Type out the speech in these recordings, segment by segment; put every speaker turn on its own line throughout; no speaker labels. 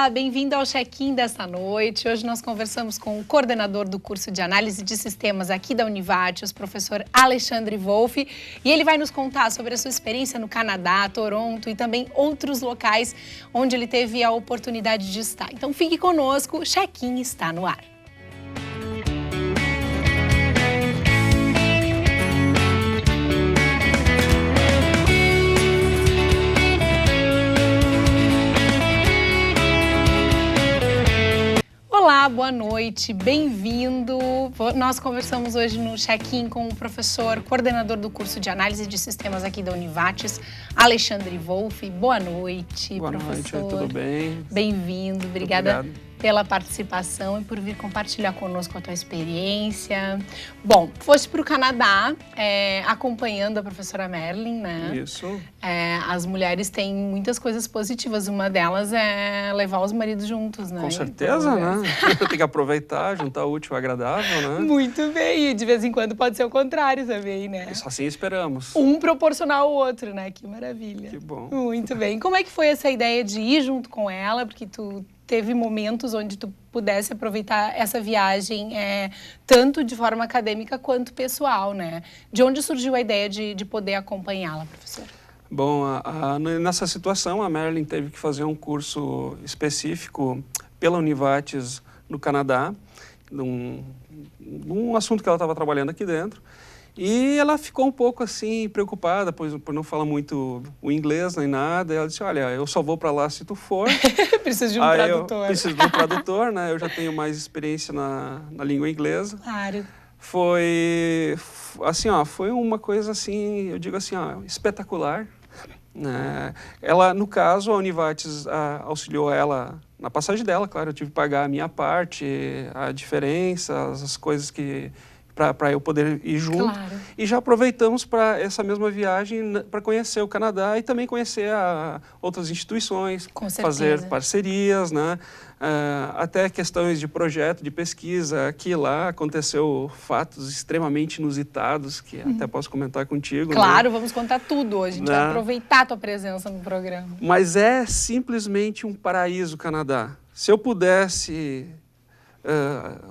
Olá, bem-vindo ao check-in desta noite. Hoje nós conversamos com o coordenador do curso de Análise de Sistemas aqui da Univates, o professor Alexandre Wolff, e ele vai nos contar sobre a sua experiência no Canadá, Toronto e também outros locais onde ele teve a oportunidade de estar. Então fique conosco, o check-in está no ar. Olá, boa noite, bem-vindo. Nós conversamos hoje no check-in com o professor, coordenador do curso de Análise de Sistemas aqui da Univates, Alexandre Wolff. Boa noite, professor.
Boa noite, tudo bem?
Bem-vindo, obrigada pela participação e por vir compartilhar conosco a tua experiência. Bom, foste para o Canadá acompanhando a professora Merlin, né?
Isso.
As mulheres têm muitas coisas positivas, uma delas é levar os maridos juntos, né?
Com certeza, né? Tem que aproveitar, juntar o útil ao agradável, né?
Muito bem, e de vez em quando pode ser o contrário também, né?
Isso assim esperamos.
Um proporcional ao outro, né? Que maravilha.
Que bom.
Muito bem. Como é que foi essa ideia de ir junto com ela? Porque tu teve momentos onde tu pudesse aproveitar essa viagem tanto de forma acadêmica quanto pessoal, né? De onde surgiu a ideia de poder acompanhá-la, professor?
Bom, nessa situação a Merlin teve que fazer um curso específico pela Univates no Canadá, num assunto que ela estava trabalhando aqui dentro. E ela ficou um pouco assim preocupada, por não falar muito o inglês nem nada. E ela disse, olha, eu só vou para lá se tu for.
Preciso de um tradutor.
Preciso de um tradutor, né? Eu já tenho mais experiência na língua inglesa.
Claro.
Foi assim, foi uma coisa assim, eu digo assim, espetacular. Né? Ela, no caso, a Univates auxiliou ela na passagem dela, claro, eu tive que pagar a minha parte, a diferença, as coisas que para eu poder ir junto.
Claro.
E já aproveitamos para essa mesma viagem para conhecer o Canadá e também conhecer outras instituições, fazer parcerias, né? Até questões de projeto, de pesquisa. Aqui e lá aconteceu fatos extremamente inusitados, que até posso comentar contigo.
Claro,
né?
Vamos contar tudo hoje. A gente vai aproveitar a tua presença no programa.
Mas é simplesmente um paraíso o Canadá. Se eu pudesse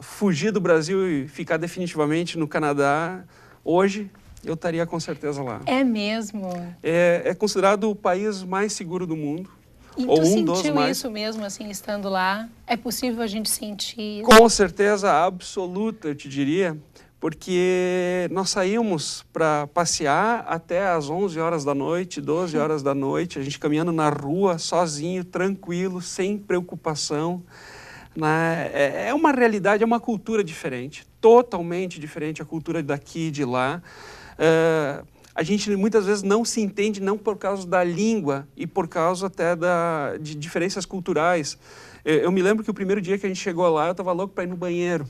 fugir do Brasil e ficar definitivamente no Canadá, hoje eu estaria com certeza lá.
É mesmo?
É considerado o país mais seguro do mundo.
E
ou
tu
dos
sentiu
mais...
isso mesmo, assim, estando lá? É possível a gente sentir?
Com certeza absoluta, eu te diria, porque nós saímos para passear até às 11 horas da noite, 12 horas da noite, a gente caminhando na rua, sozinho, tranquilo, sem preocupação. É uma realidade, é uma cultura diferente, totalmente diferente a cultura daqui e de lá. A gente muitas vezes não se entende, não por causa da língua e por causa até de diferenças culturais. Eu me lembro que o primeiro dia que a gente chegou lá, eu estava louco para ir no banheiro.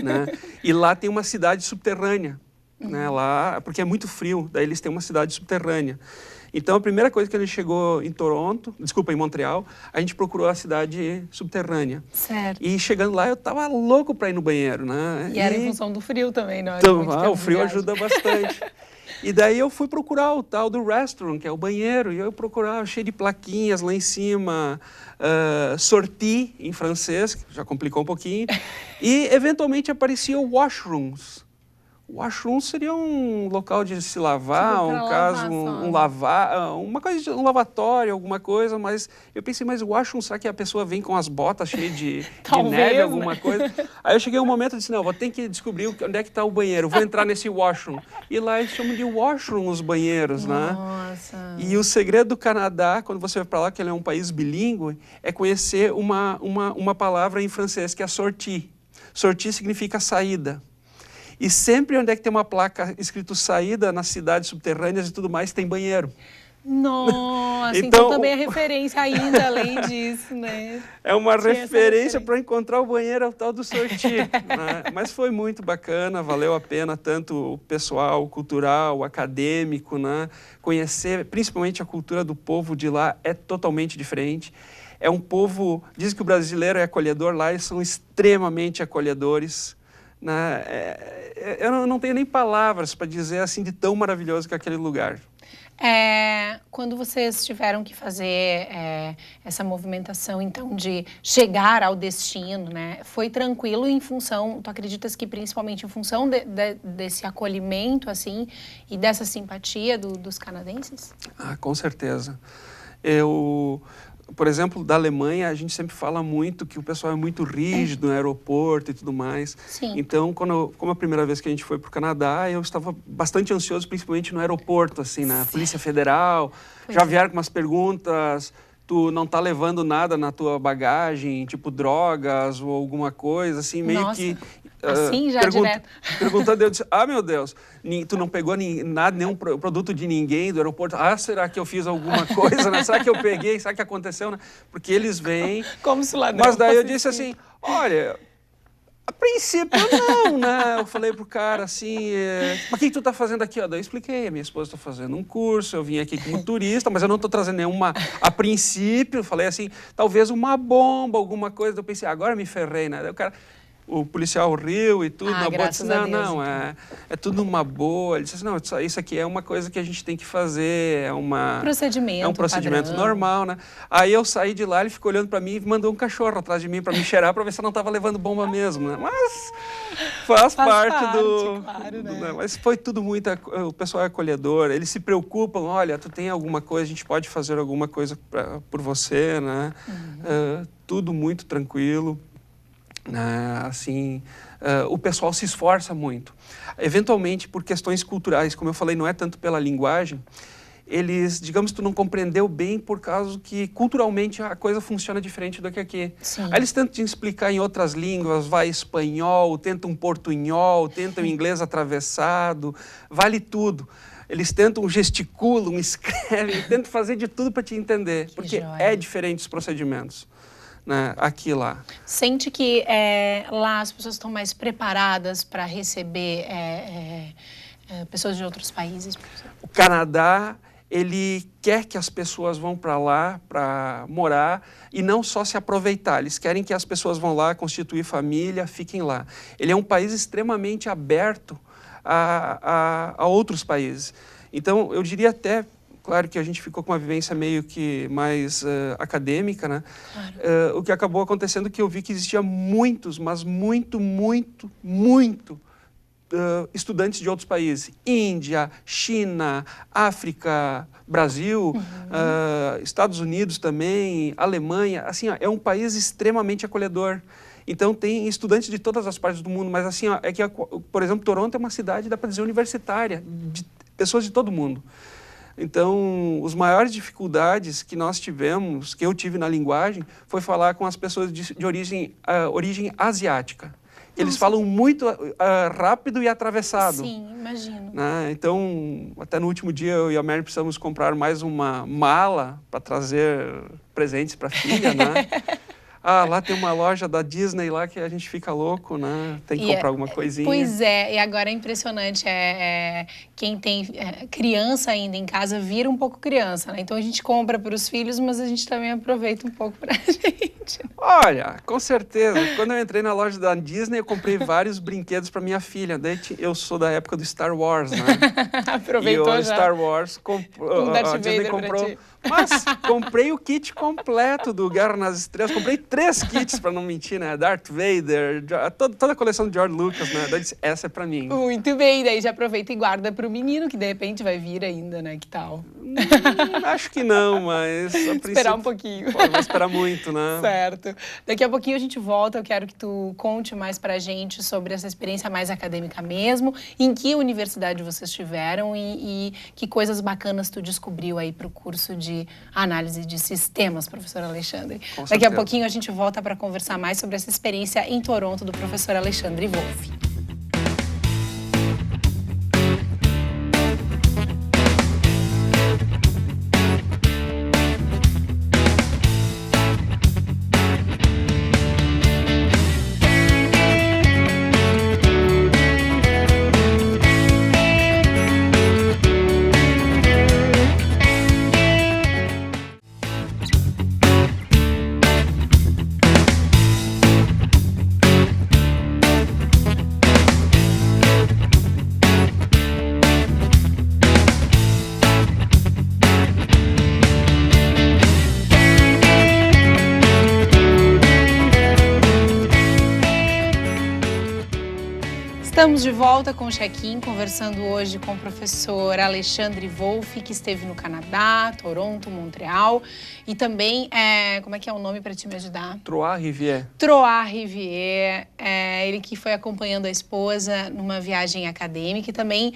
Né? E lá tem uma cidade subterrânea, né? Lá, porque é muito frio, daí eles têm uma cidade subterrânea. Então, a primeira coisa que a gente chegou em Montreal, a gente procurou a cidade subterrânea.
Certo.
E chegando lá, eu estava louco para ir no banheiro, né?
E era em função do frio também, não é?
Então, o frio ajuda bastante. E daí eu fui procurar o tal do restaurant, que é o banheiro, e eu procurava cheio de plaquinhas lá em cima, sortie em francês, que já complicou um pouquinho, e eventualmente aparecia o washrooms. Washroom seria um local de se lavar, um lavatório, alguma coisa, mas eu pensei, mas o washroom, será que a pessoa vem com as botas cheias de neve, alguma coisa? Aí eu cheguei um momento e disse, não, vou ter que descobrir onde é que está o banheiro, vou entrar nesse washroom. E lá eles chamam de washroom os banheiros, né?
Nossa.
E o segredo do Canadá, quando você vai para lá, que ele é um país bilíngue, é conhecer uma palavra em francês, que é sortie. Sortie significa saída. E sempre onde é que tem uma placa escrito saída, nas cidades subterrâneas e tudo mais, tem banheiro.
Nossa, então também é referência ainda, além disso, né?
É uma referência para encontrar o banheiro, é o tal do sortie. Né? Mas foi muito bacana, valeu a pena, tanto o pessoal, cultural, acadêmico, né? Conhecer, principalmente a cultura do povo de lá é totalmente diferente. É um povo, dizem que o brasileiro é acolhedor, lá eles são extremamente acolhedores. né? Eu não tenho nem palavras para dizer assim de tão maravilhoso que é aquele lugar.
Quando vocês tiveram que fazer essa movimentação, então, de chegar ao destino, né? Foi tranquilo em função, tu acreditas que principalmente em função desse acolhimento, assim, e dessa simpatia dos canadenses?
Ah, com certeza. Por exemplo, da Alemanha, a gente sempre fala muito que o pessoal é muito rígido no aeroporto e tudo mais.
Sim.
Então, como a primeira vez que a gente foi para o Canadá, eu estava bastante ansioso, principalmente no aeroporto, assim, na Polícia Federal. Já vieram com umas perguntas, tu não tá levando nada na tua bagagem, tipo drogas ou alguma coisa, assim, meio
Nossa.
que...
Assim, já direto.
Perguntando, eu disse, meu Deus, tu não pegou nada, nenhum produto de ninguém do aeroporto? Será que eu fiz alguma coisa, né? Será que eu peguei? Será que aconteceu, né? Porque eles vêm...
Como se ladrão.
Mas daí eu disse assim, olha, a princípio não, né? Eu falei pro cara assim, mas o que tu tá fazendo aqui? Daí eu expliquei, a minha esposa tá fazendo um curso, eu vim aqui como turista, mas eu não tô trazendo nenhuma... A princípio, eu falei assim, talvez uma bomba, alguma coisa. Eu pensei, agora me ferrei, né? Daí o cara... O policial riu e tudo, na boa, disse, não, é tudo uma boa. Ele disse assim, não, isso aqui é uma coisa que a gente tem que fazer, é um procedimento
padrão.
Normal, né? Aí eu saí de lá, ele ficou olhando para mim e mandou um cachorro atrás de mim para me cheirar, para ver se eu não estava levando bomba mesmo, né? Mas faz parte do...
Claro, né?
Mas foi tudo muito... O pessoal é acolhedor, eles se preocupam, olha, tu tem alguma coisa, a gente pode fazer alguma coisa por você, né? Tudo muito tranquilo. O pessoal se esforça muito. Eventualmente, por questões culturais, como eu falei, não é tanto pela linguagem, eles, digamos, tu não compreendeu bem por causa que culturalmente a coisa funciona diferente do que aqui.
Sim.
Aí eles tentam te explicar em outras línguas, vai espanhol, tentam portunhol, tentam inglês atravessado, vale tudo. Eles tentam, gesticulam, escrevem, tentam fazer de tudo para te entender, porque é diferente os procedimentos. Né, aqui e lá.
Sente que lá as pessoas estão mais preparadas para receber pessoas de outros países?
O Canadá, ele quer que as pessoas vão para lá para morar e não só se aproveitar. Eles querem que as pessoas vão lá constituir família, fiquem lá. Ele é um país extremamente aberto a outros países. Então, eu diria até... Claro que a gente ficou com uma vivência meio que mais acadêmica, né? Claro. O que acabou acontecendo é que eu vi que existia muitos, mas muito estudantes de outros países. Índia, China, África, Brasil, Estados Unidos também, Alemanha. Assim, é um país extremamente acolhedor. Então, tem estudantes de todas as partes do mundo, mas assim, é que, por exemplo, Toronto é uma cidade, dá para dizer, universitária, de pessoas de todo o mundo. Então, as maiores dificuldades que nós tivemos, que eu tive na linguagem, foi falar com as pessoas de origem asiática. Eles falam muito rápido e atravessado.
Sim, imagino.
Né? Então, até no último dia, eu e a Mary precisamos comprar mais uma mala para trazer presentes para a filha, né? Lá tem uma loja da Disney lá que a gente fica louco, né? Tem que comprar alguma coisinha.
Pois é, e agora é impressionante, quem tem criança ainda em casa vira um pouco criança, né? Então a gente compra para os filhos, mas a gente também aproveita um pouco para a gente.
Olha, com certeza. Quando eu entrei na loja da Disney, eu comprei vários brinquedos para minha filha. Daí eu sou da época do Star Wars, né?
Aproveitou
e o Star Wars a Disney comprou. Mas comprei o kit completo do Guerra nas Estrelas. Comprei 3 kits, para não mentir, né? Darth Vader, toda a coleção de George Lucas, né? Daí disse, essa é para mim.
Muito bem, daí já aproveita e guarda para o menino, que de repente vai vir ainda, né? Que tal?
Acho que não, mas...
Esperar um pouquinho.
Vai esperar muito, né?
Certo. Daqui a pouquinho a gente volta, eu quero que tu conte mais pra gente sobre essa experiência mais acadêmica mesmo, em que universidade vocês tiveram e que coisas bacanas tu descobriu aí pro curso de análise de sistemas, professor Alexandre. Daqui a pouquinho a gente volta para conversar mais sobre essa experiência em Toronto do professor Alexandre Wolff. Estamos de volta com o Check-in, conversando hoje com o professor Alexandre Wolff, que esteve no Canadá, Toronto, Montreal, e também, como é que é o nome para te me ajudar?
Trois-Rivières.
Trois-Rivières, ele que foi acompanhando a esposa numa viagem acadêmica e também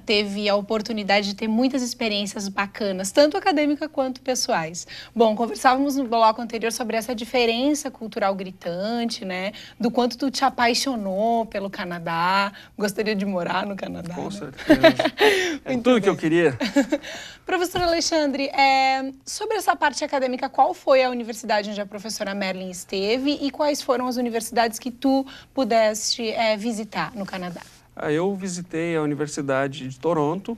teve a oportunidade de ter muitas experiências bacanas, tanto acadêmica quanto pessoais. Bom, conversávamos no bloco anterior sobre essa diferença cultural gritante, né? Do quanto tu te apaixonou pelo Canadá, gostaria de morar no Canadá.
Com
né?
certeza. É tudo que eu queria.
Professor Alexandre, sobre essa parte acadêmica, qual foi a universidade onde a professora Merlin esteve e quais foram as universidades que tu pudeste visitar no Canadá?
Eu visitei a Universidade de Toronto,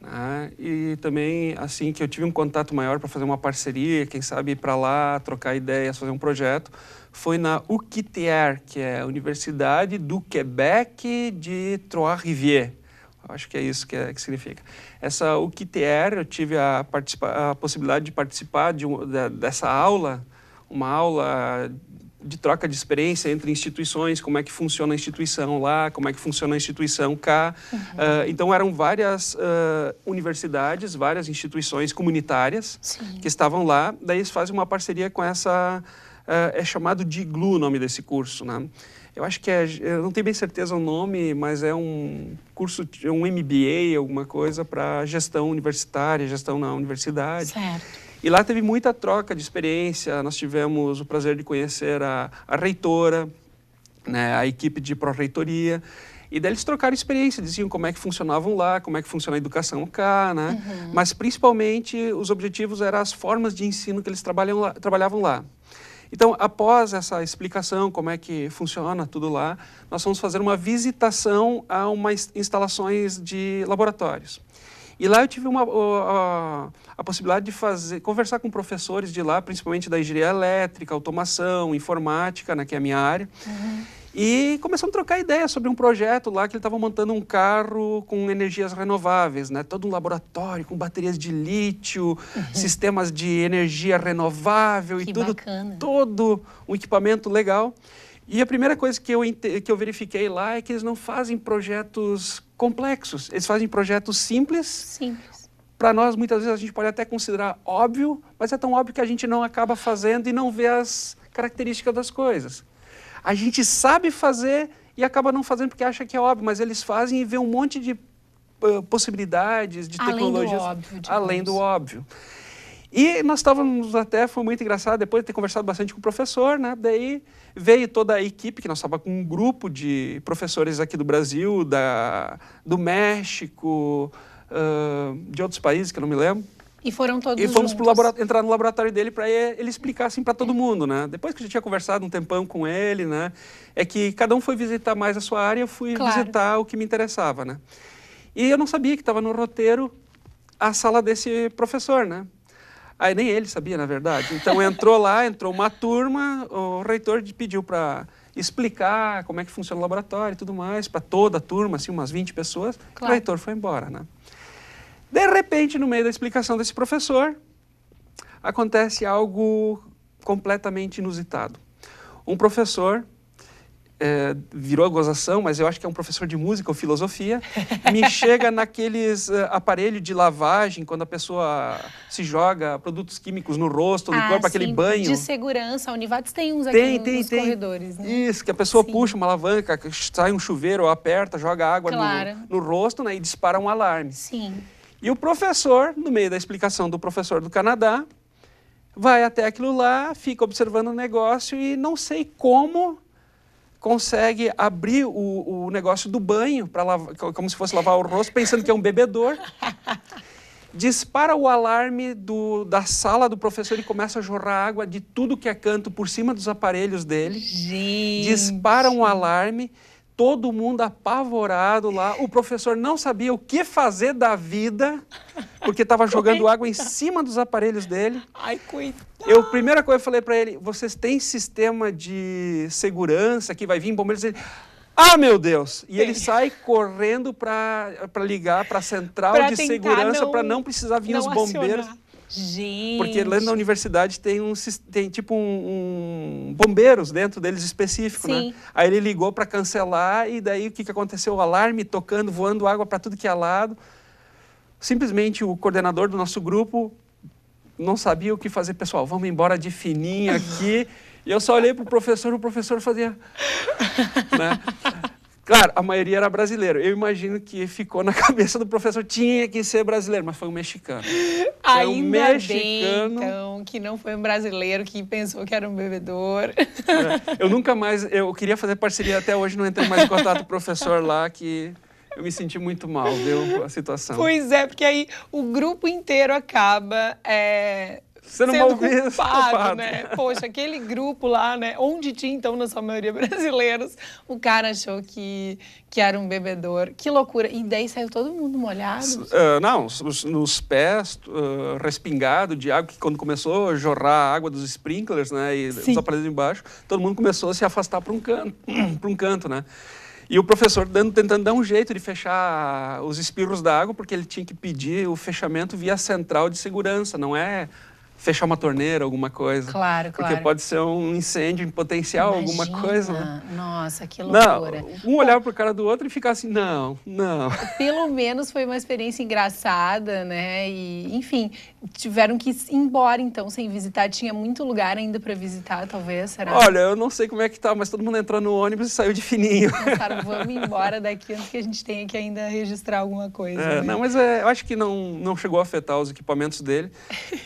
né, e também, assim, que eu tive um contato maior para fazer uma parceria, quem sabe ir para lá, trocar ideias, fazer um projeto, foi na UQTR, que é a Universidade do Quebec de Trois-Rivières. Acho que é isso que significa. Essa UQTR, eu tive a possibilidade de participar dessa aula, uma aula de troca de experiência entre instituições, como é que funciona a instituição lá, como é que funciona a instituição cá. Então, eram várias universidades, várias instituições comunitárias que estavam lá. Daí, eles fazem uma parceria com essa... é chamado de GLU o nome desse curso, né? Eu acho que eu não tenho bem certeza o nome, mas é um curso, um MBA, alguma coisa para gestão universitária, gestão na universidade.
Certo.
E lá teve muita troca de experiência, nós tivemos o prazer de conhecer a reitora, né, a equipe de pró-reitoria, e daí eles trocaram experiência, diziam como é que funcionavam lá, como é que funciona a educação cá, né? Mas principalmente os objetivos eram as formas de ensino que eles trabalhavam lá. Então, após essa explicação, como é que funciona tudo lá, nós fomos fazer uma visitação a umas instalações de laboratórios. E lá eu tive a possibilidade de conversar com professores de lá, principalmente da engenharia elétrica, automação, informática, né, que é a minha área. E começamos a trocar ideias sobre um projeto lá que ele estava montando um carro com energias renováveis, né? Todo um laboratório com baterias de lítio, sistemas de energia renovável e tudo, todo um equipamento legal. E a primeira coisa que eu verifiquei lá é que eles não fazem projetos complexos, eles fazem projetos simples. Para nós, muitas vezes, a gente pode até considerar óbvio, mas é tão óbvio que a gente não acaba fazendo e não vê as características das coisas. A gente sabe fazer e acaba não fazendo porque acha que é óbvio, mas eles fazem e vê um monte de possibilidades, de tecnologias além do óbvio. E nós estávamos até, foi muito engraçado, depois de ter conversado bastante com o professor, né? Daí veio toda a equipe, que nós estávamos com um grupo de professores aqui do Brasil, do México, de outros países, que eu não me lembro.
E foram todos
juntos. E fomos
entrar
no laboratório dele para ele explicar assim para todo mundo, né? Depois que a gente tinha conversado um tempão com ele, né? É que cada um foi visitar mais a sua área, eu fui visitar o que me interessava, né? E eu não sabia que estava no roteiro a sala desse professor, né? Aí nem ele sabia, na verdade. Então entrou uma turma, o reitor pediu para explicar como é que funciona o laboratório e tudo mais, para toda a turma, assim, umas 20 pessoas. O reitor foi embora, né? De repente, no meio da explicação desse professor, acontece algo completamente inusitado. Um professor, virou a gozação, mas eu acho que é um professor de música ou filosofia, me chega naqueles aparelhos de lavagem, quando a pessoa se joga produtos químicos no rosto, no corpo, aquele banho.
De segurança, a Univates tem uns aqui nos corredores. Né?
Isso, que a pessoa puxa uma alavanca, sai um chuveiro, ou aperta, joga água no rosto, né, e dispara um alarme.
Sim.
E o professor, no meio da explicação do professor do Canadá, vai até aquilo lá, fica observando o negócio e não sei como consegue abrir o negócio do banho, como se fosse lavar o rosto, pensando que é um bebedor. Dispara o alarme da sala do professor e começa a jorrar água de tudo que é canto por cima dos aparelhos dele.
Gente!
Dispara um alarme. Todo mundo apavorado lá, o professor não sabia o que fazer da vida, porque estava jogando água em cima dos aparelhos dele.
Ai, coitado!
A primeira coisa que eu falei para ele, vocês têm sistema de segurança que vai vir bombeiros? Ele, meu Deus! E ele sai correndo para ligar para a central de segurança para não precisar vir os bombeiros.
Gente!
Porque lá na universidade tem tipo bombeiros dentro deles específico,
Sim.
né? Aí ele ligou para cancelar e daí o que aconteceu? O alarme tocando, voando água para tudo que é lado. Simplesmente o coordenador do nosso grupo não sabia o que fazer. Pessoal, vamos embora de fininho aqui. E eu só olhei para o professor fazia... né? Claro, a maioria era brasileiro. Eu imagino que ficou na cabeça do professor, tinha que ser brasileiro, mas foi um mexicano.
Ainda bem, então, que não foi um brasileiro que pensou que era um bebedor.
Eu nunca mais, eu queria fazer parceria, até hoje não entrei mais em contato com o professor lá, que eu me senti muito mal, viu, a situação.
Pois é, porque aí o grupo inteiro acaba...
sendo
culpado, né? Poxa, aquele grupo lá, né? Onde tinha, então, na sua maioria brasileiros, o cara achou que era um bebedor. Que loucura. E daí saiu todo mundo molhado?
Não, nos pés, respingado de água, que quando começou a jorrar a água dos sprinklers, né? E os aparelhos embaixo, todo mundo começou a se afastar para um canto, né? E o professor tentando dar um jeito de fechar os espirros da água, porque ele tinha que pedir o fechamento via central de segurança, não é... fechar uma torneira, alguma coisa.
Claro,
porque pode ser um incêndio em potencial, alguma coisa. Né?
Nossa, que loucura.
Não, um olhava pro cara do outro e ficava assim, não.
Pelo menos foi uma experiência engraçada, né? E, enfim, tiveram que ir embora, então, sem visitar. Tinha muito lugar ainda para visitar, talvez, será?
Olha, eu não sei como é que tá, mas todo mundo entrou no ônibus e saiu de fininho.
Pensaram, vamos embora daqui antes que a gente tenha que ainda registrar alguma coisa. Né?
Não, mas eu acho que não chegou a afetar os equipamentos dele.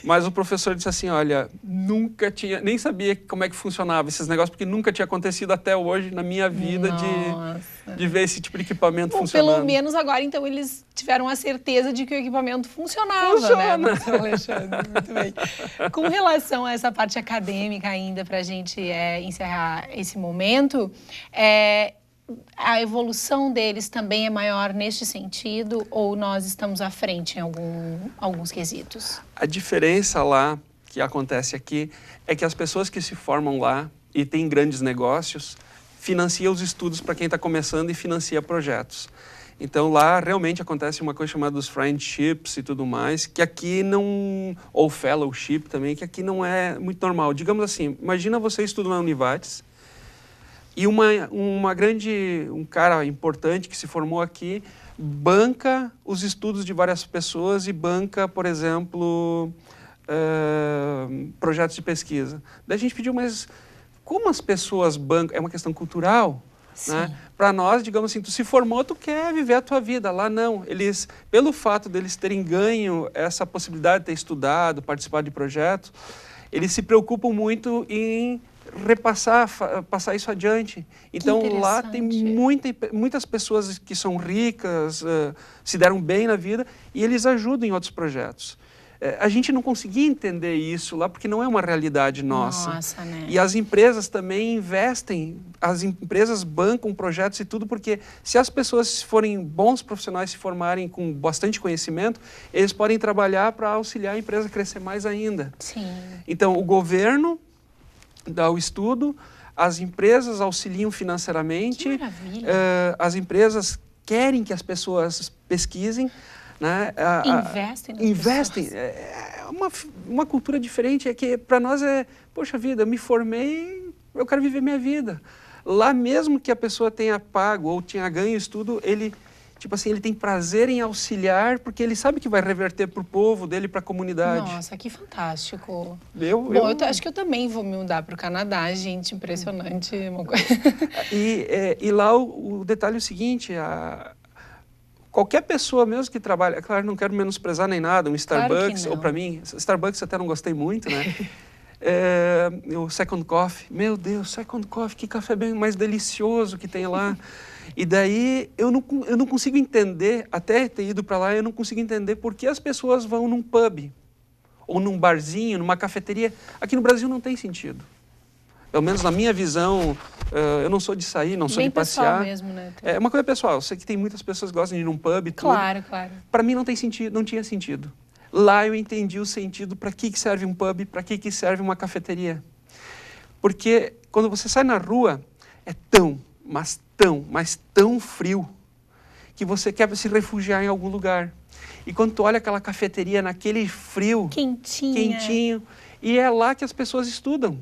Mas o professor disse assim, olha, nunca tinha, nem sabia como é que funcionava esses negócios, porque nunca tinha acontecido até hoje na minha vida de ver esse tipo de equipamento funcionando.
Pelo menos agora, então, eles tiveram a certeza de que o equipamento funcionava, né, professor Alexandre? Muito bem. Com relação a essa parte acadêmica ainda, para a gente encerrar esse momento, a evolução deles também é maior neste sentido ou nós estamos à frente em alguns quesitos?
A diferença lá que acontece aqui é que as pessoas que se formam lá e têm grandes negócios financiam os estudos para quem está começando e financia projetos. Então lá realmente acontece uma coisa chamada os friendships e tudo mais, que aqui não... ou fellowship também, que aqui não é muito normal. Digamos assim, imagina você estuda na Univates, e um cara importante que se formou aqui banca os estudos de várias pessoas e banca, por exemplo, projetos de pesquisa. Daí a gente pediu, mas como as pessoas bancam? É uma questão cultural, né? Para nós, digamos assim, tu se formou, tu quer viver a tua vida. Lá não. Eles, pelo fato deles terem ganho essa possibilidade de ter estudado, participado de projetos, eles se preocupam muito em passar isso adiante. Então lá tem muitas pessoas que são ricas, se deram bem na vida e eles ajudam em outros projetos. A gente não conseguia entender isso lá porque não é uma realidade nossa.
Né?
E as empresas também investem, as empresas bancam projetos e tudo, porque se as pessoas forem bons profissionais, se formarem com bastante conhecimento, eles podem trabalhar para auxiliar a empresa a crescer mais ainda.
Sim.
Então o governo dá o estudo, as empresas auxiliam financeiramente,
que maravilha.
As empresas querem que as pessoas pesquisem, né?
Investem.
É uma cultura diferente, é que para nós poxa vida, eu me formei, eu quero viver minha vida. Lá mesmo que a pessoa tenha pago ou tenha ganho estudo, ele tem prazer em auxiliar, porque ele sabe que vai reverter para o povo dele, para a comunidade.
Nossa, que fantástico.
Eu
acho que eu também vou me mudar para o Canadá, gente, impressionante.
E lá o detalhe é o seguinte, qualquer pessoa mesmo que trabalha, claro, não quero menosprezar nem nada, um Starbucks, ou para mim, Starbucks até não gostei muito, né? O Second Coffee, meu Deus, Second Coffee, que café bem mais delicioso que tem lá. E daí eu não consigo entender, até ter ido para lá, eu não consigo entender por que as pessoas vão num pub, ou num barzinho, numa cafeteria. Aqui no Brasil não tem sentido. Pelo menos na minha visão, eu não sou de sair, não sou de passear.
Mesmo, né?
É uma coisa pessoal, eu sei que tem muitas pessoas que gostam de ir num pub e tudo.
Claro.
Para mim não tinha sentido. Lá eu entendi o sentido para que serve um pub, para que serve uma cafeteria. Porque quando você sai na rua, é tão, mas tão frio, que você quer se refugiar em algum lugar. E quando tu olha aquela cafeteria naquele frio, quentinho, e é lá que as pessoas estudam.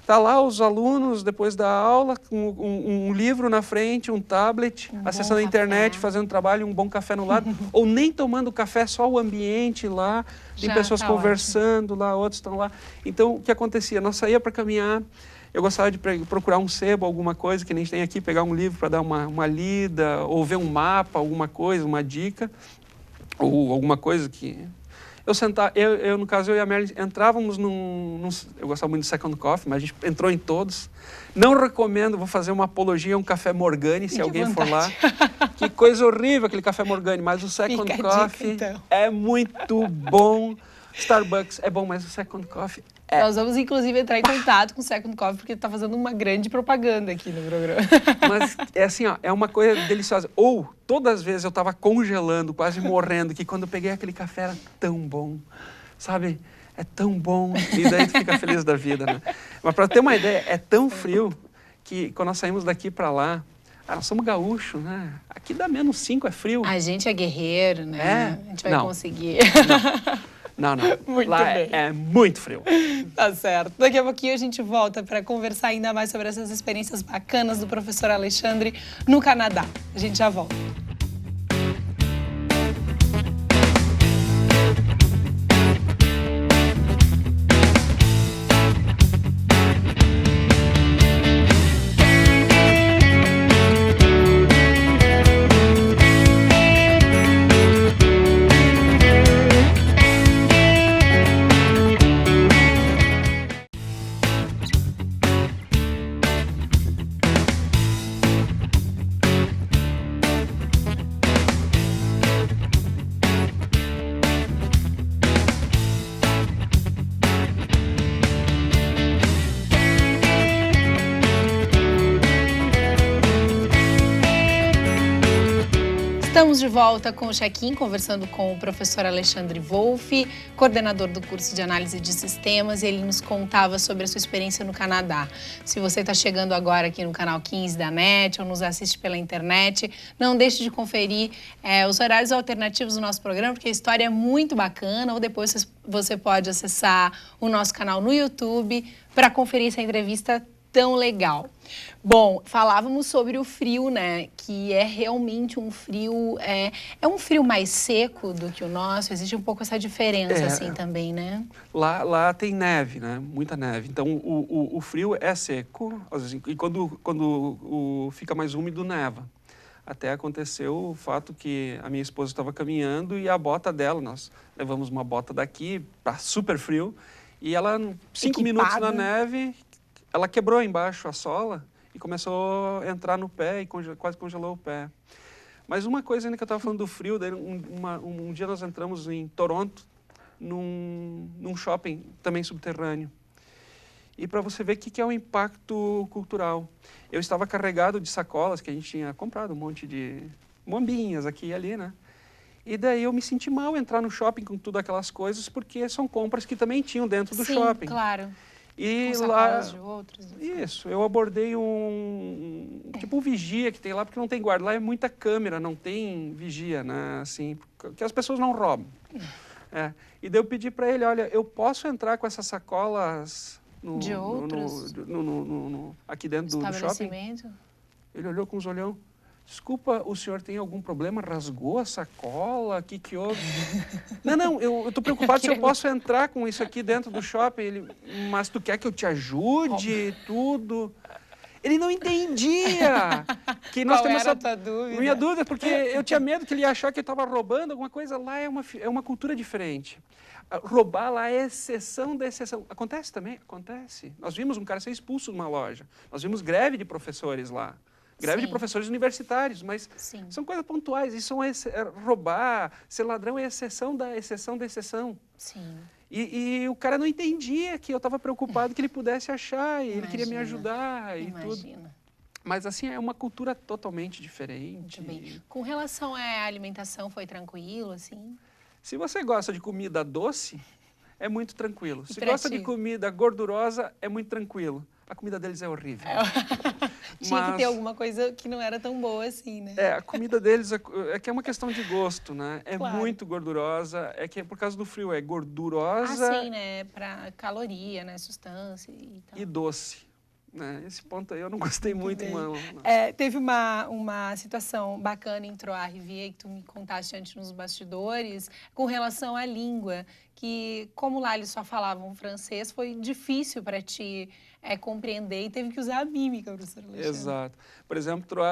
Tá lá os alunos, depois da aula, com um livro na frente, um tablet, acessando a internet, fazendo trabalho, um bom café no lado, ou nem tomando café, só o ambiente lá, tem pessoas conversando lá, outros estão lá. Então, o que acontecia? Nós saía para caminhar, eu gostava de procurar um sebo, alguma coisa, que nem tem aqui, pegar um livro para dar uma lida, ou ver um mapa, alguma coisa, uma dica, ou alguma coisa que... no caso, eu e a Merlin entrávamos eu gostava muito do Second Coffee, mas a gente entrou em todos. Não recomendo, vou fazer uma apologia a um café Morgani, se alguém for lá. Que coisa horrível aquele café Morgani, mas o Second Coffee então. É muito bom. Starbucks é bom, mas o Second Coffee é...
Nós vamos, inclusive, entrar em contato com o Second Coffee, porque está fazendo uma grande propaganda aqui no programa.
Mas é assim, ó, é uma coisa deliciosa. Ou, todas as vezes eu estava congelando, quase morrendo, que quando eu peguei aquele café era tão bom, sabe? É tão bom. E daí tu fica feliz da vida, né? Mas para ter uma ideia, é tão frio que quando nós saímos daqui para lá, nós somos gaúchos, né? Aqui dá -5, é frio.
A gente é guerreiro, né?
É?
A gente vai conseguir.
Não.
Muito
lá
bem.
É muito frio.
Tá certo. Daqui a pouquinho a gente volta para conversar ainda mais sobre essas experiências bacanas do professor Alexandre no Canadá. A gente já volta. Estamos de volta com o Check-in, conversando com o professor Alexandre Wolff, coordenador do curso de Análise de Sistemas, e ele nos contava sobre a sua experiência no Canadá. Se você está chegando agora aqui no canal 15 da NET ou nos assiste pela internet, não deixe de conferir os horários alternativos do nosso programa, porque a história é muito bacana, ou depois você pode acessar o nosso canal no YouTube para conferir essa entrevista tão legal. Bom, falávamos sobre o frio, né? Que é realmente um frio... É um frio mais seco do que o nosso? Existe um pouco essa diferença, assim, também, né?
Lá tem neve, né? Muita neve. Então, o frio é seco, e quando fica mais úmido, neva. Até aconteceu o fato que a minha esposa estava caminhando e a bota dela, nós levamos uma bota daqui para super frio, e ela, 5 minutos na neve... Ela quebrou embaixo a sola e começou a entrar no pé e quase congelou o pé. Mas uma coisa ainda que eu estava falando do frio, daí um dia nós entramos em Toronto, num shopping também subterrâneo. E para você ver o que é o impacto cultural. Eu estava carregado de sacolas, que a gente tinha comprado um monte de bombinhas aqui e ali, né? E daí eu me senti mal entrar no shopping com tudo aquelas coisas, porque são compras que também tinham dentro do shopping.
Sim, claro.
E
com
lá,
de outros.
Isso, eu abordei tipo um vigia que tem lá, porque não tem guarda. Lá é muita câmera, não tem vigia, né? Assim, que as pessoas não roubam. E daí eu pedi para ele, olha, eu posso entrar com essas sacolas aqui dentro do shopping? Ele olhou com os olhão. Desculpa, o senhor tem algum problema? Rasgou a sacola? O que houve? Não, eu estou preocupado se eu posso entrar com isso aqui dentro do shopping. Ele, mas tu quer que eu te ajude? Tudo? Ele não entendia. Que nós
Qual era a tua dúvida?
Minha dúvida, porque eu tinha medo que ele ia achar que eu estava roubando alguma coisa. Lá é uma cultura diferente. Roubar lá é exceção da exceção. Acontece também? Acontece. Nós vimos um cara ser expulso de uma loja. Nós vimos greve de professores lá. Greve de professores universitários, mas são coisas pontuais. Isso roubar, ser ladrão é exceção da exceção da exceção.
Sim.
E o cara não entendia que eu estava preocupado que ele pudesse achar, e ele queria me ajudar e tudo. Mas assim, é uma cultura totalmente diferente.
Muito bem. Com relação à alimentação, foi tranquilo, assim?
Se você gosta de comida doce, é muito tranquilo. Se
pra
gosta
ti?
de comida gordurosa, é muito tranquilo. A comida deles é horrível.
Tinha que ter alguma coisa que não era tão boa assim, né?
A comida deles é que é uma questão de gosto, né? É
Claro.
muito gordurosa, é que por causa do frio é gordurosa
Assim, né? Pra caloria, né? Sustância e tal.
e doce. Né? Esse ponto aí eu não gostei muito,
bem.
mano.
Teve uma situação bacana em Troyes-Rivière que tu me contaste antes nos bastidores com relação à língua, que como lá eles só falavam francês, foi difícil para ti compreender e teve que usar a mímica, professor Alexandre.
Exato. Por exemplo,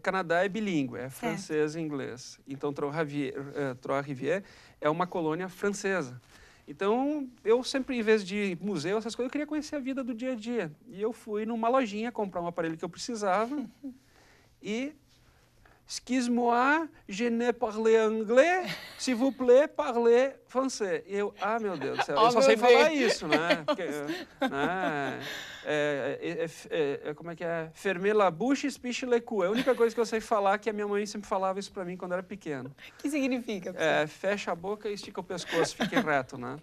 Canadá é bilíngue, é francês e inglês. Então, Troyes-Rivière é uma colônia francesa. Então, eu sempre, em vez de museu, essas coisas, eu queria conhecer a vida do dia a dia. E eu fui numa lojinha comprar um aparelho que eu precisava e... Excuse-moi, je ne parle anglais, s'il vous plaît, parlez français. E eu, meu Deus do céu, eu só sei falar isso, né? Porque, como é que é? Fermer la bouche, espiche le cou. É a única coisa que eu sei falar, que a minha mãe sempre falava isso pra mim quando eu era pequeno.
O que significa?
Fecha a boca e estica o pescoço, fique reto, né?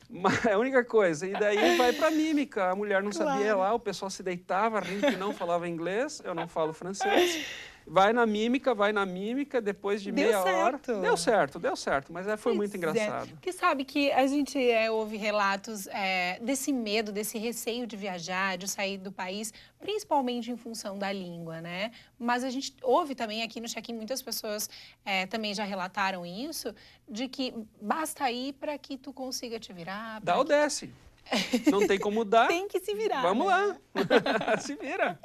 Mas é a única coisa. E daí vai pra mímica. A mulher não sabia lá, o pessoal se deitava rindo que não falava inglês, eu não falo francês. Vai na mímica, depois de meia hora... Deu certo, mas foi muito engraçado.
Porque sabe que a gente ouve relatos desse medo, desse receio de viajar, de sair do país, principalmente em função da língua, né? Mas a gente ouve também aqui no Check-in, muitas pessoas também já relataram isso, de que basta ir para que tu consiga te virar.
Dá ou desce. Não tem como dar.
Tem que se virar.
Vamos
lá.
Se vira.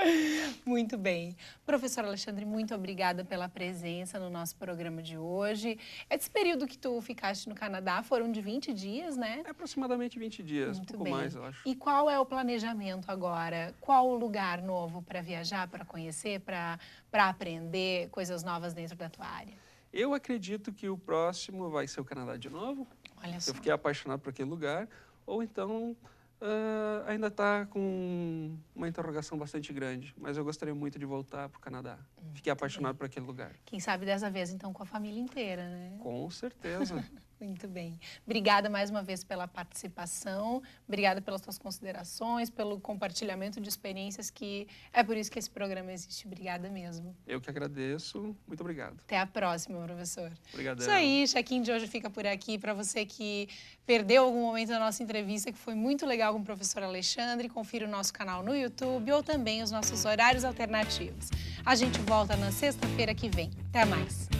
Muito bem. Professor Alexandre, muito obrigada pela presença no nosso programa de hoje. Esse período que tu ficaste no Canadá foram de 20 dias, né?
Aproximadamente 20 dias, um pouco mais, eu acho.
E qual é o planejamento agora? Qual o lugar novo para viajar, para conhecer, para aprender coisas novas dentro da tua área?
Eu acredito que o próximo vai ser o Canadá de novo.
Olha só.
Eu fiquei apaixonado por aquele lugar. Ou então ainda está com uma interrogação bastante grande. Mas eu gostaria muito de voltar para o Canadá. Fiquei apaixonado por aquele lugar.
Quem sabe dessa vez, então, com a família inteira, né?
Com certeza.
Muito bem. Obrigada mais uma vez pela participação, obrigada pelas suas considerações, pelo compartilhamento de experiências, que é por isso que esse programa existe. Obrigada mesmo.
Eu que agradeço. Muito obrigado.
Até a próxima, professor.
Obrigadão.
Isso aí, Check-in de hoje fica por aqui. Para você que perdeu algum momento da nossa entrevista, que foi muito legal com o professor Alexandre, confira o nosso canal no YouTube ou também os nossos horários alternativos. A gente volta na sexta-feira que vem. Até mais.